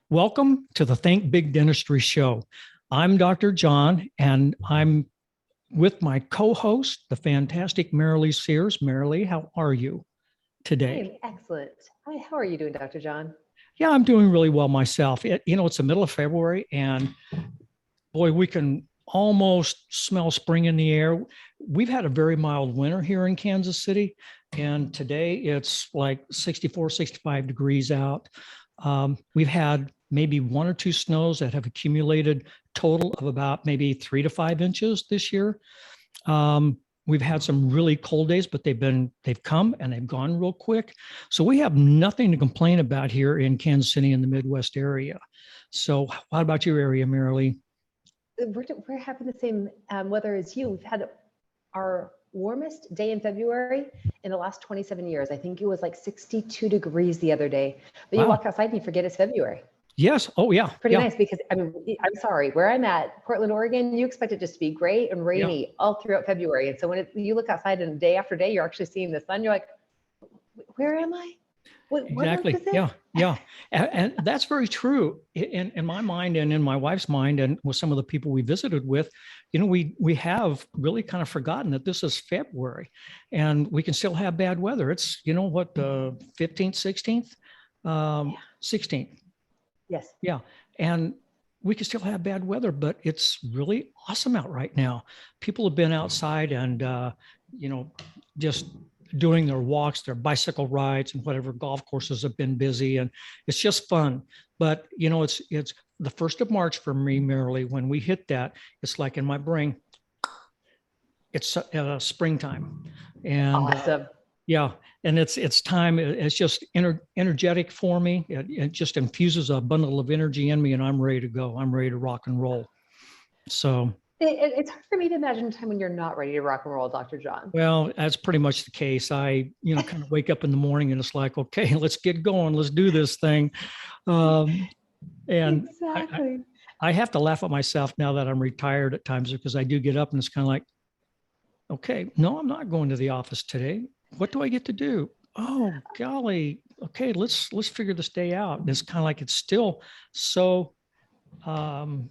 Welcome to the Think Big Dentistry Show. I'm Dr. John, and I'm with my co-host, the fantastic Marilee Sears. Marilee, how are you I am today? excellent. Hi, how are you doing, Dr. John? Yeah, I'm doing really well myself. It's the middle of February, and boy, we can almost smell spring in the air. We've had a very mild winter here in Kansas City, and today it's like 64, 65 degrees out. We've had maybe one or two snows that have accumulated total of about maybe 3 to 5 inches this year. We've had some really cold days, but they've come and they've gone real quick. So we have nothing to complain about here in Kansas City in the Midwest area. So what about your area, Marilee? We're having the same weather as you. We've had our warmest day in February in the last 27 years. I think it was like 62 degrees the other day. But you Wow. walk outside and you forget it's February. Yes. Oh, yeah. Pretty Yeah. nice because I'm sorry, where I'm at, Portland, Oregon, you expect it just to be gray and Yeah. rainy all throughout February. And so when you look outside and day after day, you're actually seeing the sun. You're like, where am I? What month Exactly. is it? Yeah. Yeah. And that's very true in my mind and in my wife's mind and with some of the people we visited with. We have really kind of forgotten that this is February and we can still have bad weather. It's, what, the 15th, 16th, Yeah. 16th. Yes. Yeah. And we can still have bad weather, but it's really awesome out right now. People have been outside and, just doing their walks, their bicycle rides, and whatever. Golf courses have been busy, and it's just fun. But it's the 1st of March for me, merely. When we hit that, it's like in my brain, it's springtime, and Awesome. yeah, and it's time. It's just energetic for me. It just infuses a bundle of energy in me, and I'm ready to go. I'm ready to rock and roll. So, It's hard for me to imagine a time when you're not ready to rock and roll, Dr. John. well, that's pretty much the case. I, kind of wake up in the morning and it's like, okay, let's get going. Let's do this thing. Um, and Exactly. I have to laugh at myself now that I'm retired at times because I do get up and it's kind of like, okay, no, I'm not going to the office today. What do I get to do? Oh, golly. Okay, let's figure this day out. And it's kind of like it's still so um,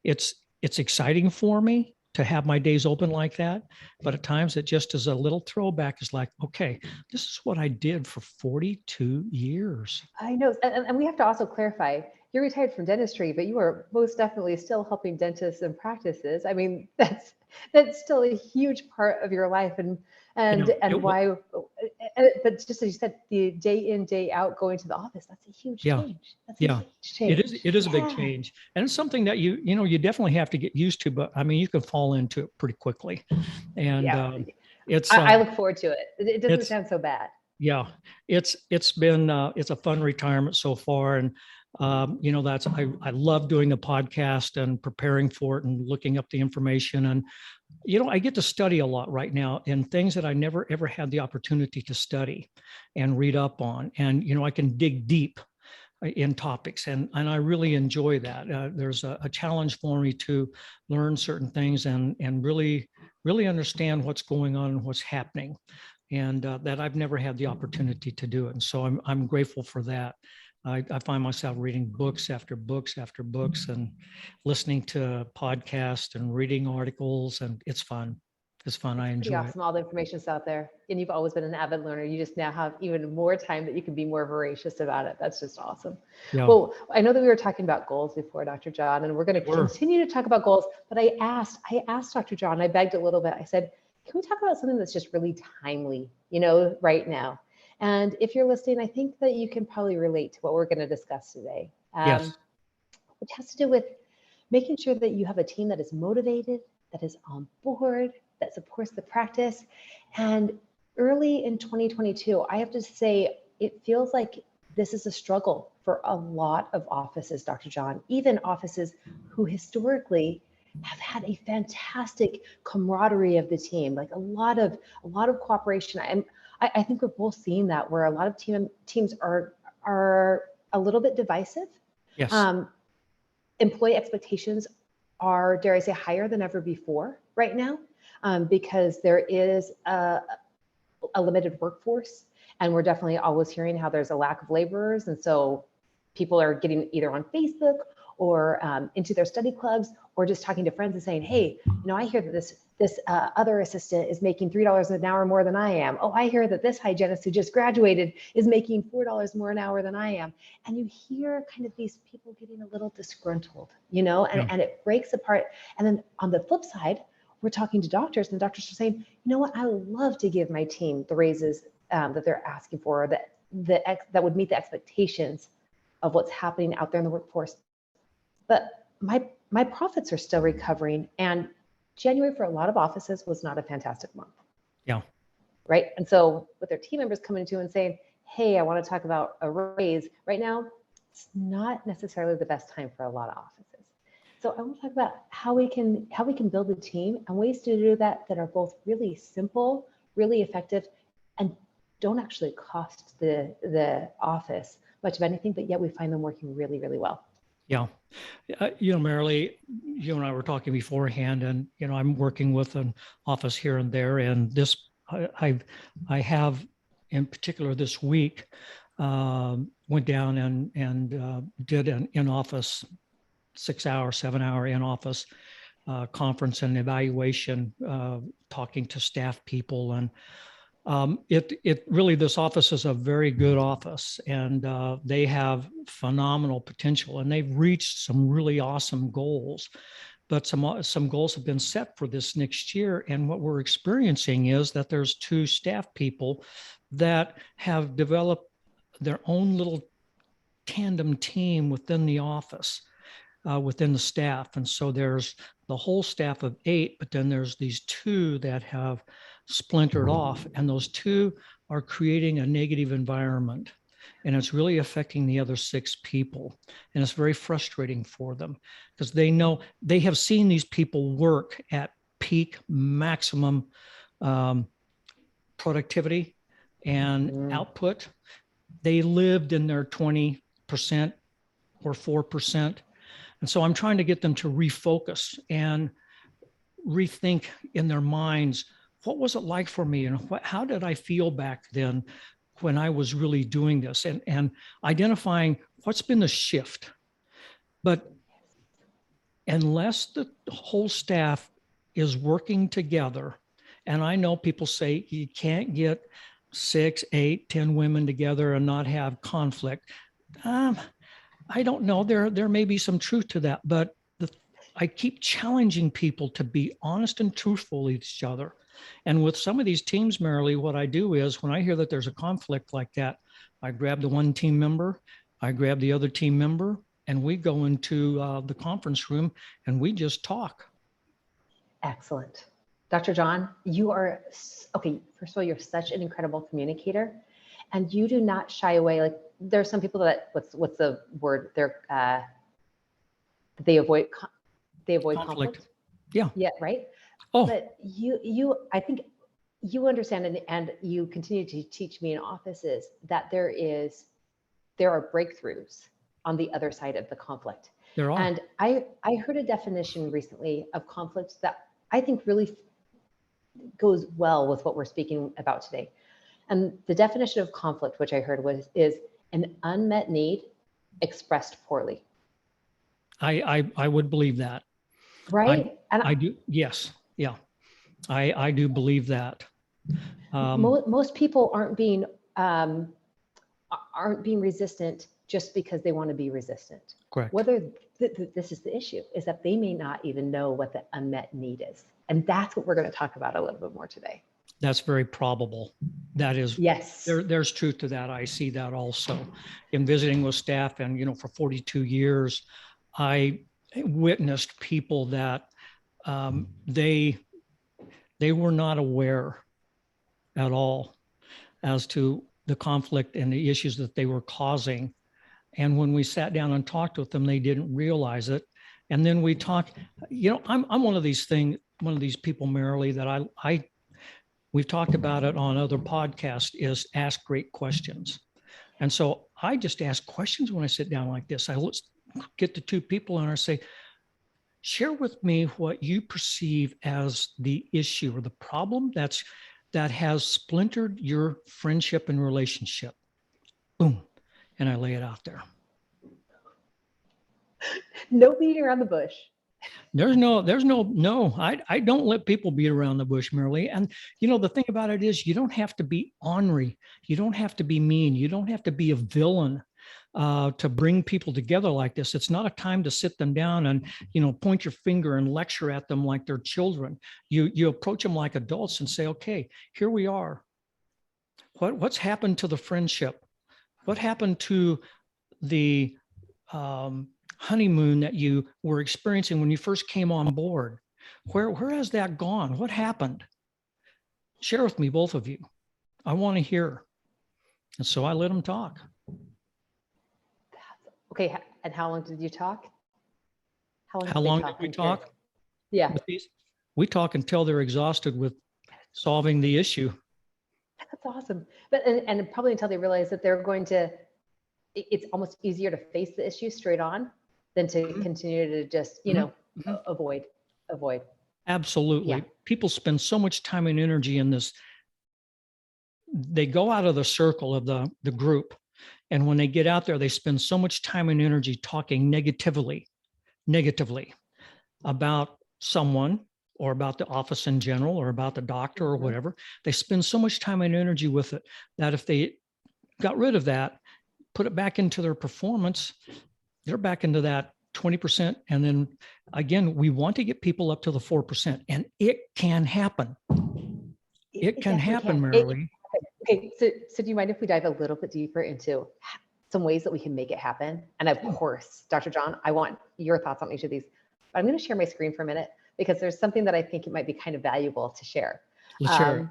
it's exciting for me to have my days open like that. But at times it just is a little throwback is like, okay, this is what I did for 42 years. I know. And we have to also clarify, you're retired from dentistry, but you are most definitely still helping dentists and practices. I mean, that's still a huge part of your life and It, why, but just as you said, the day in, day out going to the office, that's a huge yeah, change. That's a yeah, huge change. it is a big Yeah. change. And it's something that you definitely have to get used to, but I mean, you can fall into it pretty quickly. And Yeah. it's, I look forward to it. It doesn't it's, sound so bad. yeah, it's been it's a fun retirement so far, and that's I love doing the podcast and preparing for it and looking up the information, and I get to study a lot right now in things that I never ever had the opportunity to study and read up on, and I can dig deep in topics, and I really enjoy that. There's a challenge for me to learn certain things and really understand what's going on and what's happening, and that I've never had the opportunity to do it. And so I'm grateful for that. I find myself reading books after books after books and listening to podcasts and reading articles, and it's fun. It's fun. I It's pretty enjoy it. awesome. All the information's out there. And you've always been an avid learner. You just now have even more time that you can be more voracious about it. That's just awesome. Yeah, Well, I know that we were talking about goals before, Dr. John, and we're going to we're continue to talk about goals. But I asked Dr. John, I begged a little bit. I said, can we talk about something that's just really timely, right now? And if you're listening, I think that you can probably relate to what we're going to discuss today. yes, Which has to do with making sure that you have a team that is motivated, that is on board, that supports the practice. And early in 2022, I have to say, it feels like this is a struggle for a lot of offices, Dr. John, even offices who historically have had a fantastic camaraderie of the team, like a lot of cooperation. I think we're both seeing that where a lot of teams are a little bit divisive. yes, Um, Employee expectations are, dare I say, higher than ever before right now, because there is a limited workforce, and we're definitely always hearing how there's a lack of laborers, and so people are getting either on Facebook or into their study clubs, or just talking to friends and saying, hey, I hear that this other assistant is making $3 an hour more than I am. Oh, I hear that this hygienist who just graduated is making $4 more an hour than I am. And you hear kind of these people getting a little disgruntled, and it breaks apart. And then on the flip side, we're talking to doctors, and the doctors are saying, you know what, I would love to give my team the raises that they're asking for, that would meet the expectations of what's happening out there in the workforce. But my profits are still recovering, and January for a lot of offices was not a fantastic month. Yeah. Right. And so with their team members coming to and saying, hey, I want to talk about a raise right now, it's not necessarily the best time for a lot of offices. So I want to talk about how we can build a team and ways to do that are both really simple, really effective, and don't actually cost the office much of anything, but yet we find them working really, really well. Yeah. Marilee, you and I were talking beforehand, and, I'm working with an office here and there. And this, I have in particular this week, went down and did an in-office 6-hour, 7-hour in-office conference and evaluation, talking to staff people. And it really, this office is a very good office, and they have phenomenal potential, and they've reached some really awesome goals. But some goals have been set for this next year. And what we're experiencing is that there's 2 staff people that have developed their own little tandem team within the office, within the staff. And so there's the whole staff of 8, but then there's these 2 that have splintered off, and those 2 are creating a negative environment, and it's really affecting the other 6 people. And it's very frustrating for them, because they know they have seen these people work at peak maximum productivity and output. They lived in their 20% or 4%. And so I'm trying to get them to refocus and rethink in their minds, what was it like for me, and how did I feel back then when I was really doing this, and identifying what's been the shift. But unless the whole staff is working together, and I know people say you can't get 6, 8, 10 women together and not have conflict. I don't know. There may be some truth to that, but I keep challenging people to be honest and truthful with each other. And with some of these teams, Marilee, what I do is when I hear that there's a conflict like that, I grab the one team member, I grab the other team member, and we go into the conference room and we just talk. Excellent. Dr. John, you are, okay, first of all, you're such an incredible communicator, and you do not shy away. Like, there are some people that, what's the word? They avoid conflict. Yeah. Yeah, right? Oh. But I think you understand, and you continue to teach me in offices that there are breakthroughs on the other side of the conflict. There are. And I heard a definition recently of conflict that I think really goes well with what we're speaking about today. And the definition of conflict, which I heard is an unmet need expressed poorly. I would believe that. Right? I do. Yes. Yeah. I do believe that. Most people aren't being resistant just because they want to be resistant. Correct. Whether this is the issue, is that they may not even know what the unmet need is. And that's what we're going to talk about a little bit more today. That's very probable. That is, yes. There's truth to that. I see that also in visiting with staff, and for 42 years, I witnessed people that they were not aware at all as to the conflict and the issues that they were causing. And when we sat down and talked with them, they didn't realize it. And then we talked. I'm one of these people, Marilee, that we've talked about it on other podcasts, is ask great questions. And so I just ask questions when I sit down like this. I get the 2 people and I say, share with me what you perceive as the issue or the problem that has splintered your friendship and relationship. Boom. And I lay it out there. No beating around the bush. No, I don't let people beat around the bush, Marilee. And the thing about it is you don't have to be ornery. You don't have to be mean. You don't have to be a villain to bring people together like this. It's not a time to sit them down and, point your finger and lecture at them like they're children. You approach them like adults and say, okay, here we are. What's happened to the friendship? What happened to the honeymoon that you were experiencing when you first came on board? Where has that gone? What happened? Share with me, both of you. I want to hear. And so I let them talk. Okay, and how long did you talk? How long did we talk? Yeah. We talk until they're exhausted with solving the issue. That's awesome. But and probably until they realize that they're going to, it's almost easier to face the issue straight on than to continue to just, avoid. Absolutely. Yeah. People spend so much time and energy in this. They go out of the circle of the group. And when they get out there, they spend so much time and energy talking negatively about someone or about the office in general or about the doctor or whatever. They spend so much time and energy with it that if they got rid of that, put it back into their performance, they're back into that 20%. And then again, we want to get people up to the 4%, and it can happen. It can happen, Marilee. Okay, so do you mind if we dive a little bit deeper into some ways that we can make it happen? And of course, Dr. John, I want your thoughts on each of these. But I'm going to share my screen for a minute because there's something that I think it might be kind of valuable to share. Let's share.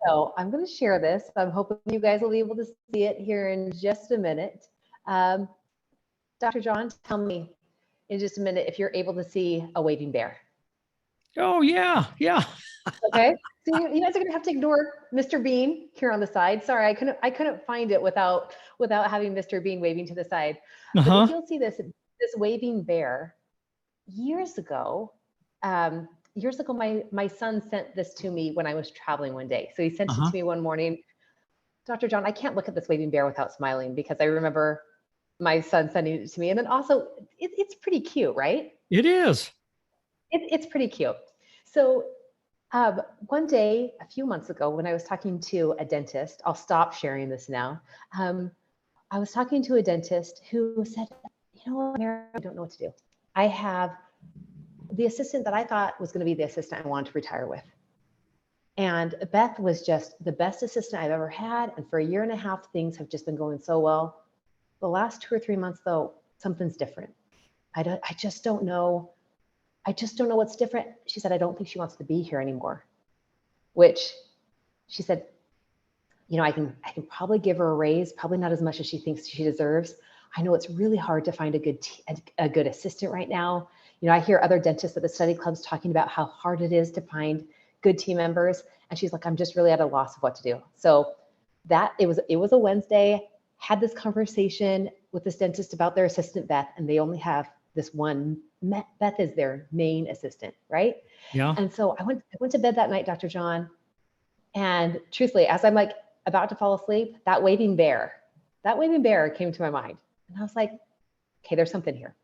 So I'm going to share this. I'm hoping you guys will be able to see it here in just a minute. Dr. John, tell me in just a minute if you're able to see a waving bear. Oh, yeah. Okay, so you guys are gonna have to ignore Mr. Bean here on the side. Sorry, I couldn't find it without having Mr. Bean waving to the side. But if you'll see this waving bear, years ago, my son sent this to me when I was traveling one day. So he sent it to me one morning. Dr. John, I can't look at this waving bear without smiling because I remember my son sending it to me. And then also, it's pretty cute, right? It is. It's pretty cute. So one day, a few months ago, when I was talking to a dentist, I'll stop sharing this now. I was talking to a dentist who said, you know what, Mary, I don't know what to do. I have the assistant that I thought was going to be the assistant I wanted to retire with. And Beth was just the best assistant I've ever had. And for a year and a half, things have just been going so well. The last 2 or 3 months, though, something's different. I just don't know. I just don't know what's different. She said, I don't think she wants to be here anymore, which she said, I can probably give her a raise, probably not as much as she thinks she deserves. I know it's really hard to find a good assistant right now. I hear other dentists at the study clubs talking about how hard it is to find good team members. And she's like, I'm just really at a loss of what to do. So it was a Wednesday, had this conversation with this dentist about their assistant, Beth, and they only have this one. Beth is their main assistant, right? Yeah. And so I went to bed that night, Dr. John, and truthfully, as I'm like about to fall asleep, that waving bear came to my mind, and I was like, okay, there's something here.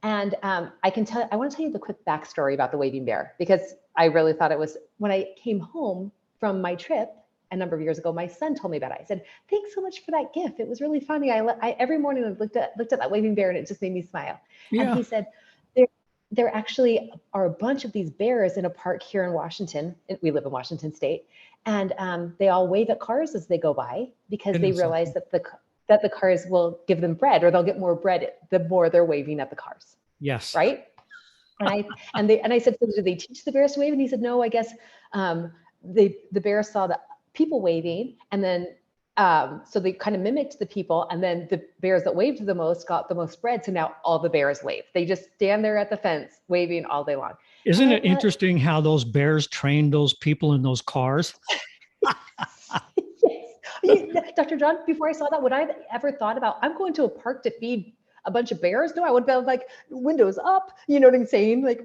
And I want to tell you the quick backstory about the waving bear, because I really thought it was, when I came home from my trip a number of years ago, my son told me about it. I said, thanks so much for that gift. It was really funny. I every morning I looked at that waving bear and it just made me smile. Yeah. And he said, there actually are a bunch of these bears in a park here in Washington. We live in Washington State. And they all wave at cars as they go by because they realize that the cars will give them bread, or they'll get more bread the more they're waving at the cars. Yes. Right. And I said, so do they teach the bears to wave? And he said, no, I guess the bears saw the people waving, and then so they kind of mimicked the people, and then the bears that waved the most got the most bread. So now all the bears wave. They just stand there at the fence waving all day long. Isn't it interesting how those bears trained those people in those cars? Yes. Dr. John, before I saw that, would I have ever thought about, I'm going to a park to feed a bunch of bears? No, I would be like, windows up, you know what I'm saying? Like,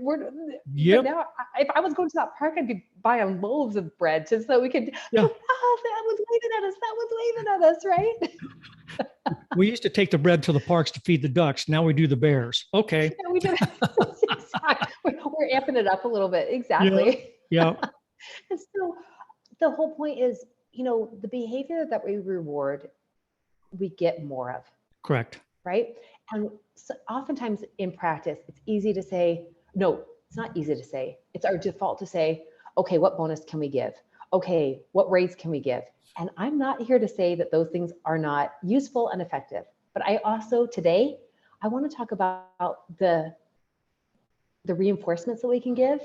yep. But now, if I was going to that park, I'd be buying loaves of bread just so we could, that was waving at us, right? We used to take the bread to the parks to feed the ducks. Now we do the bears. Okay. Yeah, we do. We're amping it up a little bit. Yeah. Exactly. Yeah. And so the whole point is, the behavior that we reward, we get more of, Correct. right? And so oftentimes in practice, it's easy to say, no, it's not easy to say. It's our default to say, okay, what bonus can we give? Okay, what raise can we give? And I'm not here to say that those things are not useful and effective. But I also today, I want to talk about the reinforcements that we can give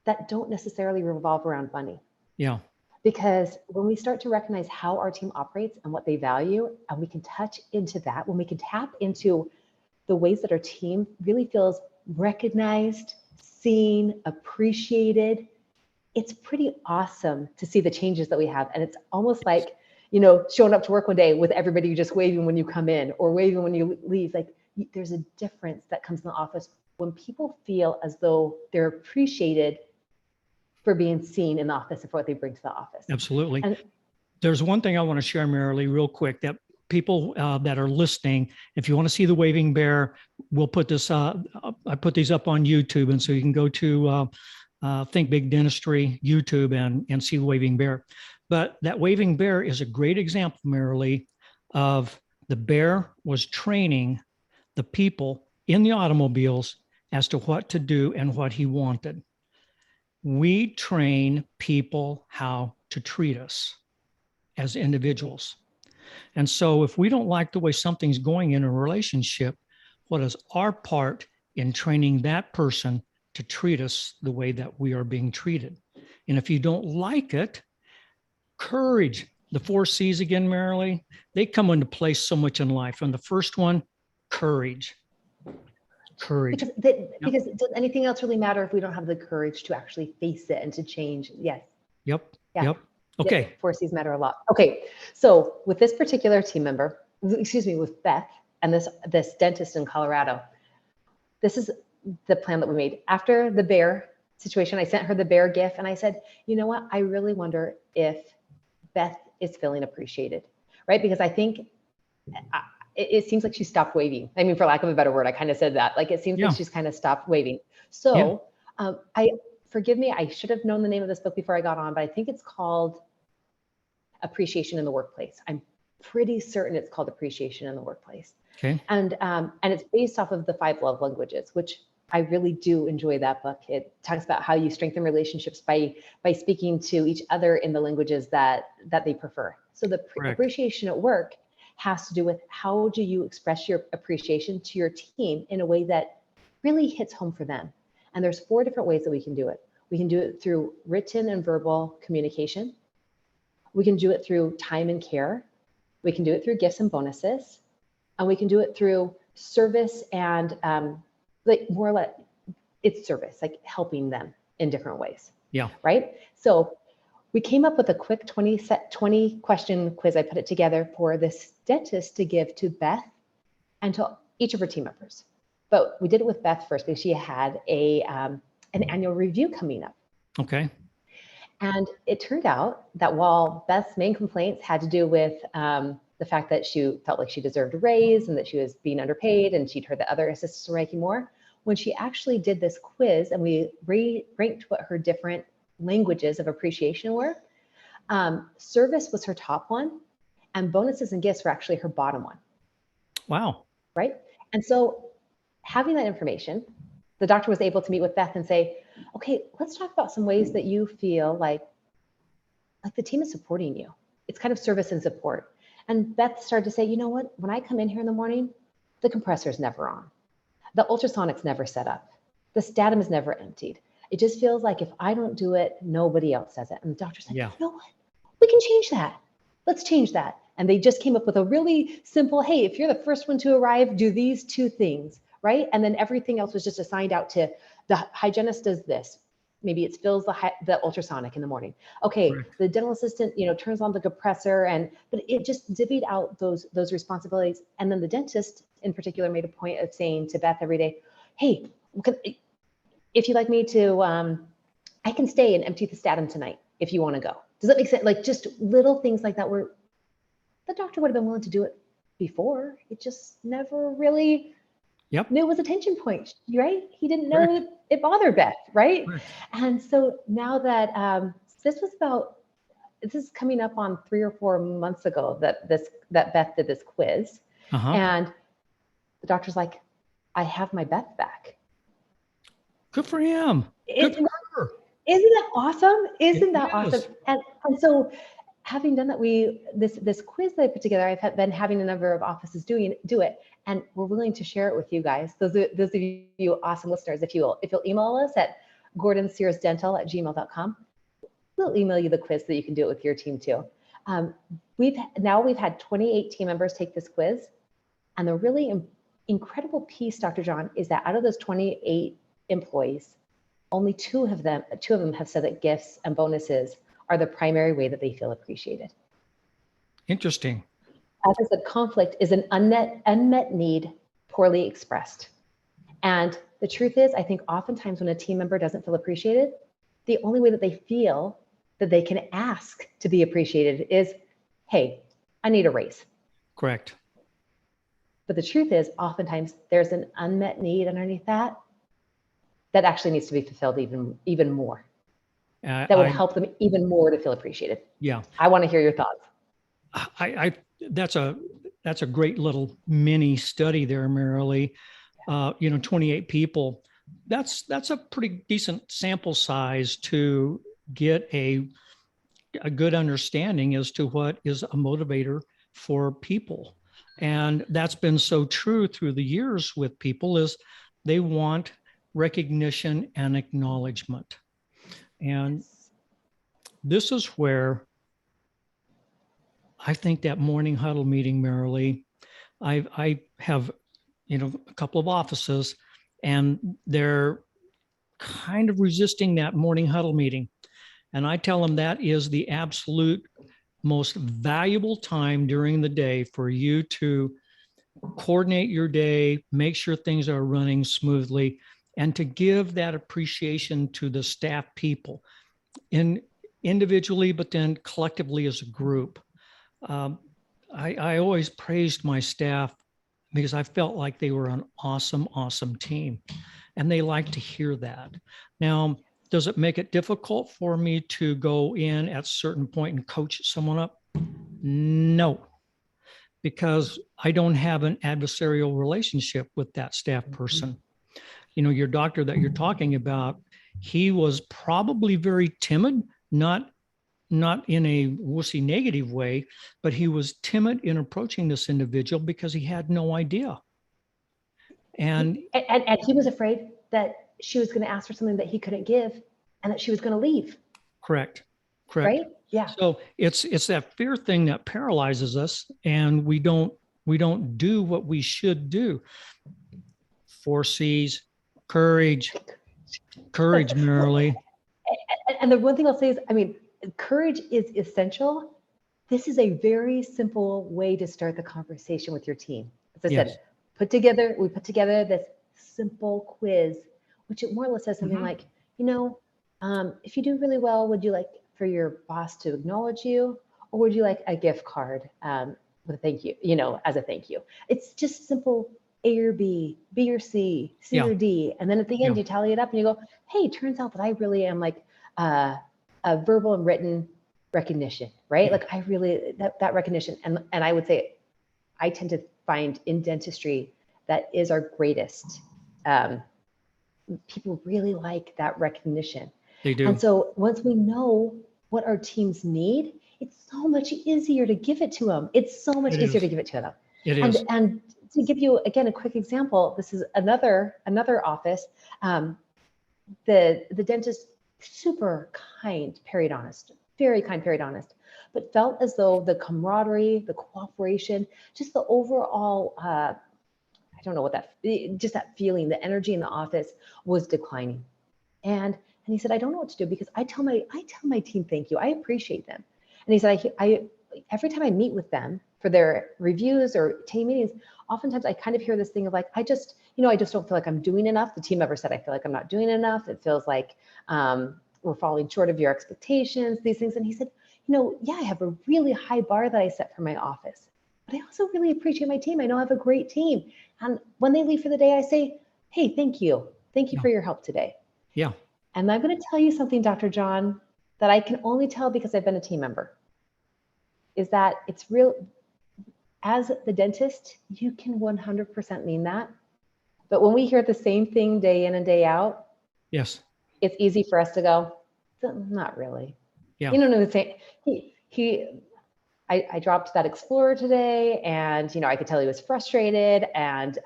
that don't necessarily revolve around money. Yeah. Because when we start to recognize how our team operates and what they value, and we can touch into that, when we can tap into the ways that our team really feels recognized, seen, appreciated, it's pretty awesome to see the changes that we have. And it's almost like, showing up to work one day with everybody just waving when you come in or waving when you leave. Like, there's a difference that comes in the office when people feel as though they're appreciated for being seen in the office and for what they bring to the office. Absolutely. And there's one thing I want to share, Marilee, real quick, that people that are listening, if you want to see the waving bear, we'll put this, I put these up on YouTube. And so you can go to Think Big Dentistry YouTube and see the waving bear. But that waving bear is a great example, Marilee, of the bear was training the people in the automobiles as to what to do and what he wanted. We train people how to treat us as individuals. And so if we don't like the way something's going in a relationship, what is our part in training that person to treat us the way that we are being treated? And if you don't like it, courage. The 4 C's again, Marilee, they come into place so much in life. And the first one, courage. Courage. because does anything else really matter if we don't have the courage to actually face it and to change? Yes. Yep. Yeah. Yep. Okay. Yes, 4 C's matter a lot. Okay. So with this particular team member, with Beth and this dentist in Colorado, this is the plan that we made. After the bear situation, I sent her the bear GIF and I said, you know what? I really wonder if Beth is feeling appreciated, right? Because I think it seems like she stopped waving. I mean, for lack of a better word, I kind of said that. Like, it seems like she's kind of stopped waving. So forgive me, I should have known the name of this book before I got on, but I think it's called Appreciation in the Workplace. I'm pretty certain it's called Appreciation in the Workplace. Okay. And it's based off of the 5 love languages, which I really do enjoy that book. It talks about how you strengthen relationships by speaking to each other in the languages that they prefer. So the appreciation at work has to do with how do you express your appreciation to your team in a way that really hits home for them. And there's 4 different ways that we can do it. We can do it through written and verbal communication. We can do it through time and care. We can do it through gifts and bonuses. And we can do it through service and it's service, like helping them in different ways. Yeah. Right. So we came up with a quick 20 question quiz. I put it together for this dentist to give to Beth and to each of her team members. But we did it with Beth first because she had an annual review coming up. Okay. And it turned out that while Beth's main complaints had to do with the fact that she felt like she deserved a raise and that she was being underpaid and she'd heard that other assistants were making more, when she actually did this quiz and we ranked what her different languages of appreciation were, service was her top one and bonuses and gifts were actually her bottom one. Wow. Right? And so having that information, the doctor was able to meet with Beth and say, okay, let's talk about some ways that you feel like the team is supporting you. It's kind of service and support. And Beth started to say, you know what? When I come in here in the morning, the compressor's never on. The ultrasonic's never set up. The statum is never emptied. It just feels like if I don't do it, nobody else does it. And the doctor said, you know what? We can change that. Let's change that. And they just came up with a really simple, hey, if you're the first one to arrive, do these 2 things, right? And then everything else was just assigned out to the hygienist does this. Maybe it fills the ultrasonic in the morning. Okay, the dental assistant, turns on the compressor, but it just divvied out those responsibilities. And then the dentist in particular made a point of saying to Beth every day, hey, if you'd like me to, I can stay and empty the statum tonight if you want to go. Does that make sense? Like just little things like that where the doctor would have been willing to do it before. It just never really Yep. knew it was a tension point, right? He didn't know Correct. that it bothered Beth, right? Correct. And so now that this is coming up on 3 or 4 months ago that Beth did this quiz, Uh-huh. and the doctor's like, I have my Beth back. Good for him. Good for her. Isn't that awesome? Isn't It that awesome? is. And so having done that, this quiz that I put together, I've been having a number of offices do it, and we're willing to share it with you guys. Those of you awesome listeners, if you'll email us at gordonsearsdental@gmail.com, we'll email you the quiz so that you can do it with your team too. We've had 28 team members take this quiz, and the really incredible piece, Dr. John, is that out of those 28 employees, only two of them have said that gifts and bonuses are the primary way that they feel appreciated. Interesting. As I said, conflict is an unmet need poorly expressed. And the truth is, I think oftentimes when a team member doesn't feel appreciated, the only way that they feel that they can ask to be appreciated is, hey, I need a raise. Correct. But the truth is, oftentimes there's an unmet need underneath that actually needs to be fulfilled even more. That would help them even more to feel appreciated. Yeah. I want to hear your thoughts. That's a great little mini study there, Marilee. 28 people. That's a pretty decent sample size to get a good understanding as to what is a motivator for people. And that's been so true through the years with people, is they want recognition and acknowledgement. And this is where I think that morning huddle meeting, Marilee, I have, a couple of offices, and they're kind of resisting that morning huddle meeting. And I tell them that is the absolute most valuable time during the day for you to coordinate your day, make sure things are running smoothly, and to give that appreciation to the staff people individually, but then collectively as a group. I always praised my staff because I felt like they were an awesome, awesome team. And they like to hear that. Now, does it make it difficult for me to go in at a certain point and coach someone up? No, because I don't have an adversarial relationship with that staff person. Your doctor that you're talking about, he was probably very timid, not in a wussy negative way, but he was timid in approaching this individual because he had no idea. And he was afraid that she was going to ask for something that he couldn't give and that she was going to leave. Correct. Right? Yeah. So it's that fear thing that paralyzes us, and we don't do what we should do. 4 C's, courage, Marilee. And the one thing I'll say is, courage is essential. This is a very simple way to start the conversation with your team. As I said, we put together this simple quiz, which it more or less says something like, if you do really well, would you like for your boss to acknowledge you, or would you like a gift card with a thank you, as a thank you? It's just simple A or B, B or C, C or D. And then at the end, you tally it up and you go, hey, turns out that I really am like a verbal and written recognition, right? Like I really, that recognition. And I would say, I tend to find in dentistry, that is our greatest. People really like that recognition. They do. And so once we know what our teams need, it's so much easier to give it to them. It's so much easier to give it to them. It is. And to give you, again, a quick example, this is another office. The dentist, super kind periodontist, very kind periodontist, but felt as though the camaraderie, the cooperation, just the overall, I don't know what just that feeling, the energy in the office was declining. And he said, I don't know what to do, because I tell my team, thank you. I appreciate them. And he said, I every time I meet with them for their reviews or team meetings, oftentimes I kind of hear this thing of like, I just don't feel like I'm doing enough. The team member said, I feel like I'm not doing enough. It feels like we're falling short of your expectations, these things. And he said, yeah, I have a really high bar that I set for my office. but I also really appreciate my team. I know I have a great team. And when they leave for the day, I say, hey, thank you. Thank you Yeah. for your help today. Yeah. And I'm going to tell you something, Dr. John, that I can only tell because I've been a team member, is that it's real. As the dentist, you can 100% mean that. But when we hear the same thing day in and day out, Yes. it's easy for us to go, not really. Yeah. You don't know the same. I dropped that Explorer today, and I could tell he was frustrated, and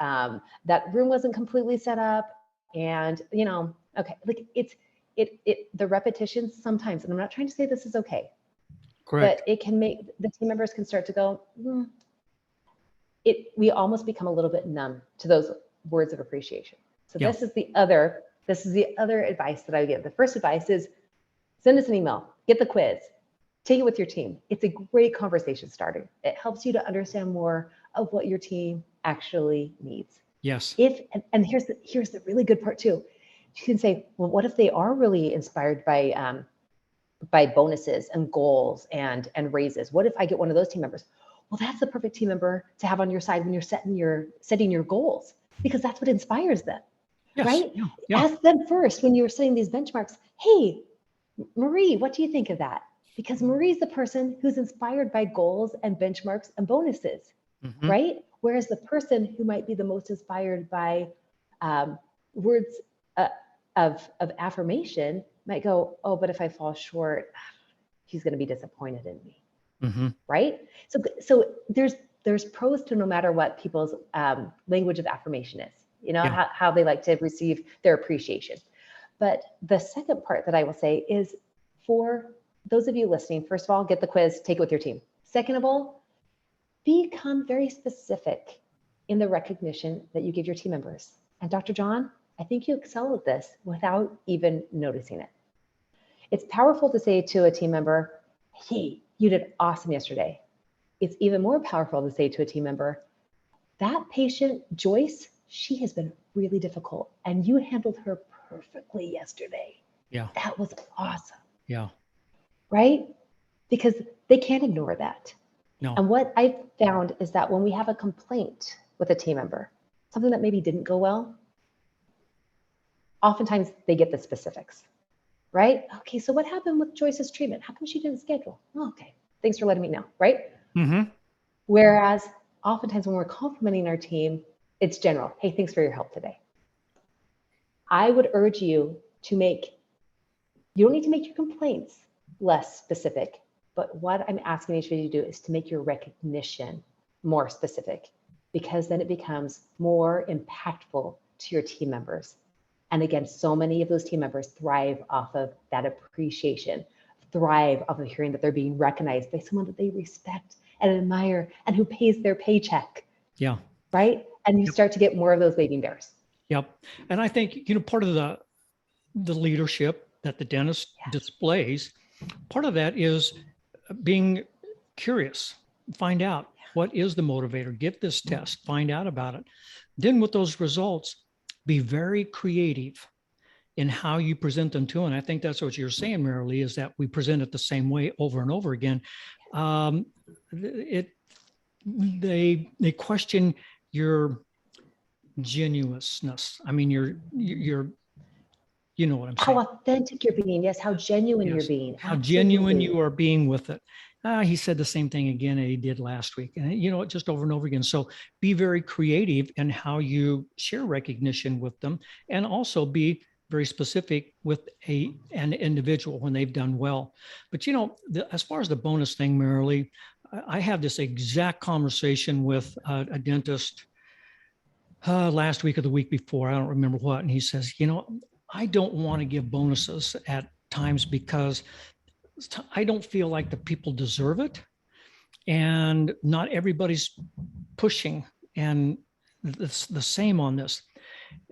that room wasn't completely set up, and okay, like the repetitions sometimes, and I'm not trying to say this is okay, Correct. but it can make the team members can start to go, we almost become a little bit numb to those words of appreciation. So Yeah. this is the other advice that I give. The first advice is send us an email, get the quiz, take it with your team. It's a great conversation starter. It helps you to understand more of what your team actually needs. Yes. And here's the really good part too. You can say, well, what if they are really inspired by bonuses and goals and raises? What if I get one of those team members? Well, that's the perfect team member to have on your side when you're setting your goals, because that's what inspires them, Yes. right? Yeah. Yeah. Ask them first when you're setting these benchmarks. Hey, Marie, what do you think of that? Because Marie's the person who's inspired by goals and benchmarks and bonuses, Mm-hmm. right? Whereas the person who might be the most inspired by words of affirmation might go, oh, but if I fall short, he's going to be disappointed in me, Mm-hmm. right? So there's pros to no matter what people's language of affirmation is, Yeah. how they like to receive their appreciation. But the second part that I will say is, for those of you listening, first of all, get the quiz, take it with your team. Second of all, become very specific in the recognition that you give your team members. And Dr. John, I think you excel at this without even noticing it. It's powerful to say to a team member, hey, you did awesome yesterday. It's even more powerful to say to a team member, that patient, Joyce, she has been really difficult, and you handled her perfectly yesterday. Yeah. That was awesome. Yeah. Right? Because they can't ignore that. No. And what I've found is that when we have a complaint with a team member, something that maybe didn't go well, oftentimes they get the specifics, right? Okay, so what happened with Joyce's treatment? How come she didn't schedule? Oh, okay, thanks for letting me know, right? Mm-hmm. Whereas oftentimes when we're complimenting our team, it's general. Hey, thanks for your help today. I would urge you you don't need to make your complaints less specific, but what I'm asking each of you to do is to make your recognition more specific, because then it becomes more impactful to your team members. And again, so many of those team members thrive off of that appreciation, thrive off of hearing that they're being recognized by someone that they respect and admire and who pays their paycheck. Yeah. Right? And you start to get more of those waving bears. Yep. And I think, part of the leadership that the dentist displays, part of that is being curious, find out what is the motivator, get this test, find out about it. Then with those results, be very creative in how you present them to. And I think that's what you're saying, Marilee, is that we present it the same way over and over again. They question your genuineness. I mean, you're you know what I'm saying. How authentic you're being. Yes, how genuine you're being. How genuine you are being with it. He said the same thing again that he did last week, and just over and over again. So be very creative in how you share recognition with them, and also be very specific with an individual when they've done well. But as far as the bonus thing, Marilee, I have this exact conversation with a dentist last week or the week before. I don't remember what, and he says, I don't want to give bonuses at times because I don't feel like the people deserve it. And not everybody's pushing. And it's the same on this.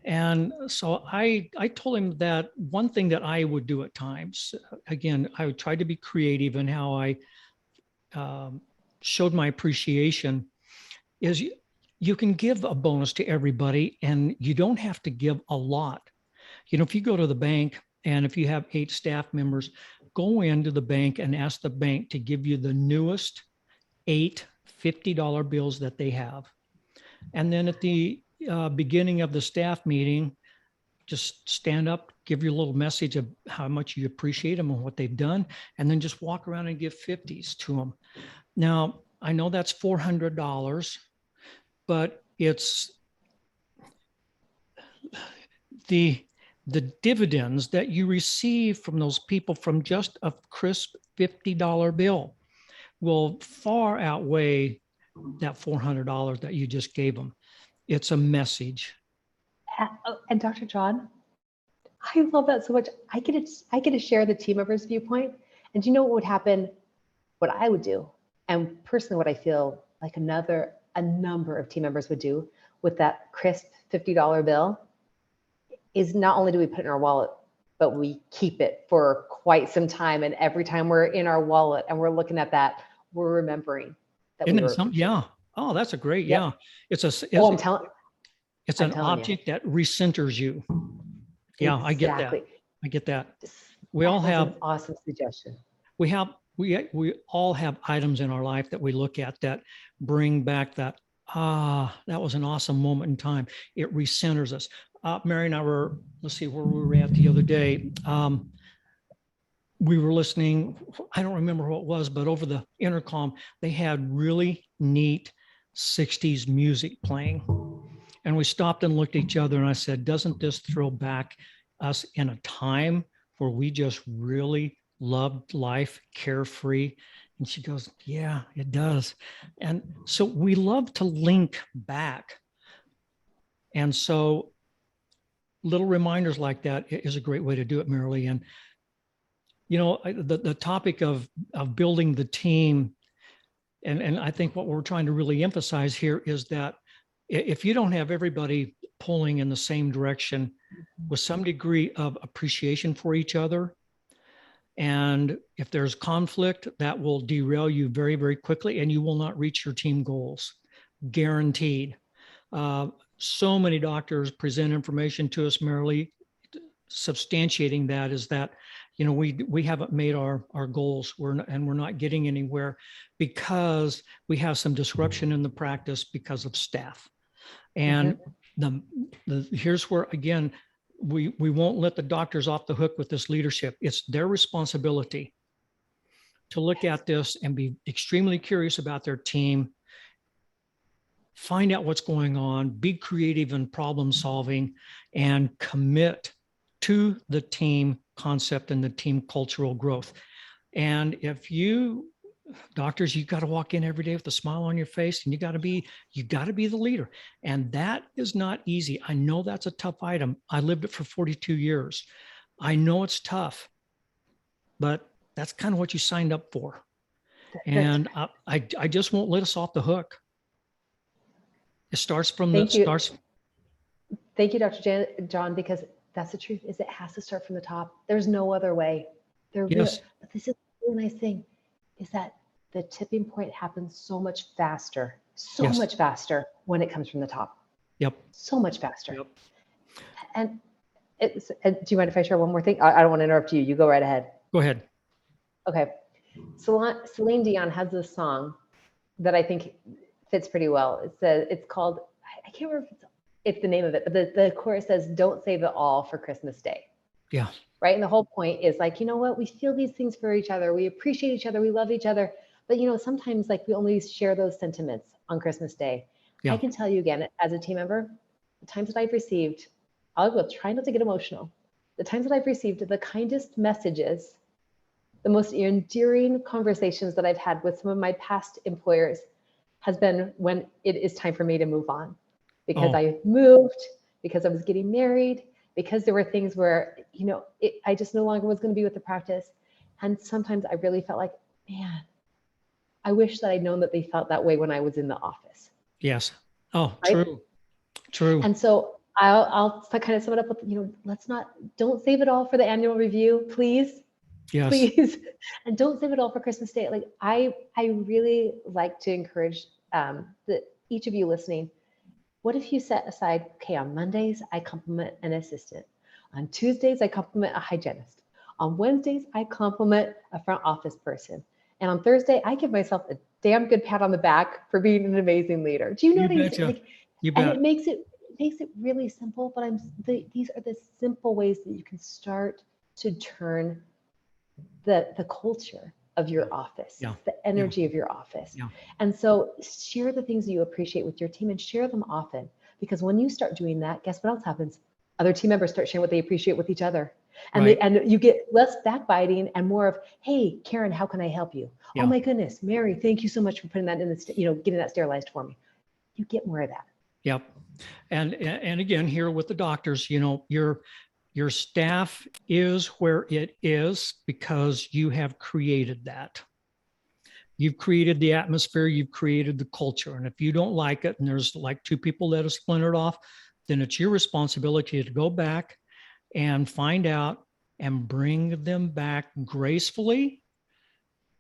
And so I told him that one thing that I would do at times, again, I would try to be creative in how I showed my appreciation, is you can give a bonus to everybody and you don't have to give a lot. If you go to the bank and if you have 8 staff members, go into the bank and ask the bank to give you the newest 8 $50 bills that they have. And then at the beginning of the staff meeting, just stand up, give your little message of how much you appreciate them and what they've done, and then just walk around and give 50s to them. Now, I know that's $400, but it's the dividends that you receive from those people from just a crisp $50 bill will far outweigh that $400 that you just gave them. It's a message. And Dr. John, I love that so much. I get to share the team member's viewpoint. And do you know what would happen? What I would do, and personally what I feel like a number of team members would do with that crisp $50 bill is not only do we put it in our wallet, but we keep it for quite some time. And every time we're in our wallet and we're looking at that, we're remembering that Isn't we it were some, yeah. Oh, that's a great, Yep. yeah. It's I'm telling an object that recenters you. Yeah, I get that. exactly. I get that. We all That's have an awesome suggestion. we all have items in our life that we look at that bring back that that was an awesome moment in time. It recenters us. Mary and I were, let's see where we were at the other day. We were listening, I don't remember what it was, but over the intercom, they had really neat 60s music playing. And we stopped and looked at each other and I said, doesn't this throw back us in a time where we just really loved life, carefree? And she goes, yeah, it does. And so we love to link back. And so little reminders like that is a great way to do it, Marilee. And, you know, the topic of building the team, and I think what we're trying to really emphasize here is that if you don't have everybody pulling in the same direction with some degree of appreciation for each other, and if there's conflict, that will derail you very, very quickly and you will not reach your team goals, guaranteed. So many doctors present information to us, Marilee, substantiating that is that, you know, we haven't made our goals, we're not getting anywhere because we have some disruption in the practice because of staff. And here's where, again, we won't let the doctors off the hook with this leadership. It's their responsibility to look at this and be extremely curious about their team, find out what's going on, be creative in problem solving, and commit to the team concept and the team cultural growth. And if you doctors, you got to walk in every day with a smile on your face, and you got to be the leader. And that is not easy. I know that's a tough item. I lived it for 42 years. I know it's tough, but that's kind of what you signed up for. And I just won't let us off the hook. It starts from Thank you, Dr. John, because that's the truth, is it has to start from the top. There's no other way. Yes. But this is the really nice thing, is that the tipping point happens so much faster when it comes from the top. Yep. So much faster. Yep. And do you mind if I share one more thing? I don't want to interrupt you. You go right ahead. Go ahead. Okay. Celine Dion has this song that I think fits pretty well. It's called, I can't remember if it's the name of it, but the chorus says, "Don't save it all for Christmas Day." Yeah. Right. And the whole point is like, you know what? We feel these things for each other. We appreciate each other. We love each other. But, you know, sometimes like we only share those sentiments on Christmas Day. Yeah. I can tell you again, as a team member, the times that I've received, I'll try not to get emotional. The times that I've received the kindest messages, the most endearing conversations that I've had with some of my past employers has been when it is time for me to move on. Because I moved, because I was getting married, because there were things where, you know, I just no longer was going to be with the practice. And sometimes I really felt like, man, I wish that I'd known that they felt that way when I was in the office. Yes. Oh, right? True. And so I'll kind of sum it up with, you know, don't save it all for the annual review, please. Yes. Please. And don't save it all for Christmas Day. Like I really like to encourage each of you listening. What if you set aside, okay, on Mondays, I compliment an assistant. On Tuesdays, I compliment a hygienist. On Wednesdays, I compliment a front office person. And on Thursday, I give myself a damn good pat on the back for being an amazing leader. Do you know You what I'm saying? betcha. Like, You and bet. it makes it really simple, but these are the simple ways that you can start to turn the culture of your office, Yeah. the energy of your office. Yeah. And so share the things that you appreciate with your team and share them often, because when you start doing that, guess what else happens? Other team members start sharing what they appreciate with each other. And Right. and you get less backbiting and more of, hey, Karen, how can I help you? Oh Yeah. my goodness, Mary, thank you so much for putting that in the, getting that sterilized for me. You get more of that. Yep. And again, here with the doctors, your staff is where it is because you have created that. You've created the atmosphere, you've created the culture. And if you don't like it, and there's like two people that have splintered off, then it's your responsibility to go back and find out and bring them back gracefully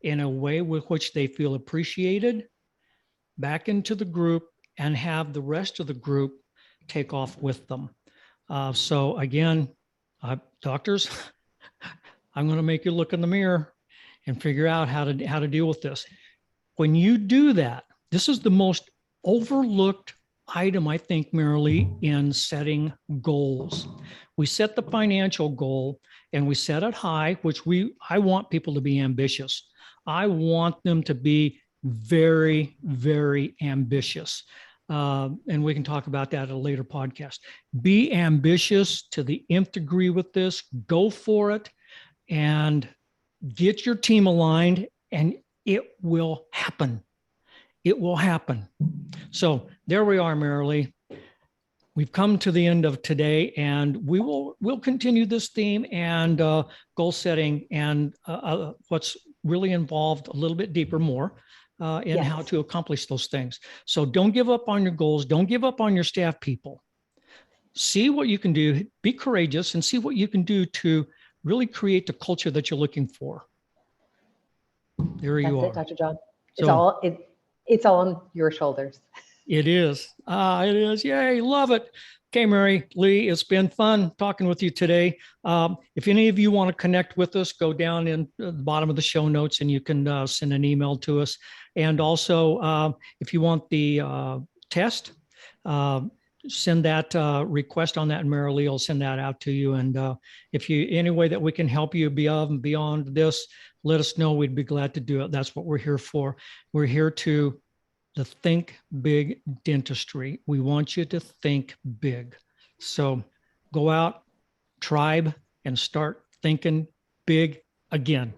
in a way with which they feel appreciated back into the group and have the rest of the group take off with them. So again, doctors, I'm going to make you look in the mirror and figure out how to deal with this. When you do that, this is the most overlooked item, I think, Marilee, in setting goals. We set the financial goal and we set it high, which I want people to be ambitious. I want them to be very, very ambitious. And we can talk about that at a later podcast. Be ambitious to the nth degree with this. Go for it and get your team aligned, and it will happen. It will happen. So there we are, Marilee. We've come to the end of today, and we'll continue this theme and goal setting and what's really involved a little bit deeper more in Yes. how to accomplish those things. So don't give up on your goals. Don't give up on your staff people. See what you can do. Be courageous and see what you can do to really create the culture that you're looking for. There you That's are. it, Dr. John. So It's all on your shoulders. it is. It is. Yay. Love it. Okay, Mary Lee, it's been fun talking with you today. If any of you want to connect with us, go down in the bottom of the show notes and you can send an email to us. And also, if you want the test, send that request on that, and Mary Lee will send that out to you. And if you any way that we can help you beyond this, let us know. We'd be glad to do it. That's what we're here for. We're here to think big dentistry. We want you to think big. So go out, tribe, and start thinking big again.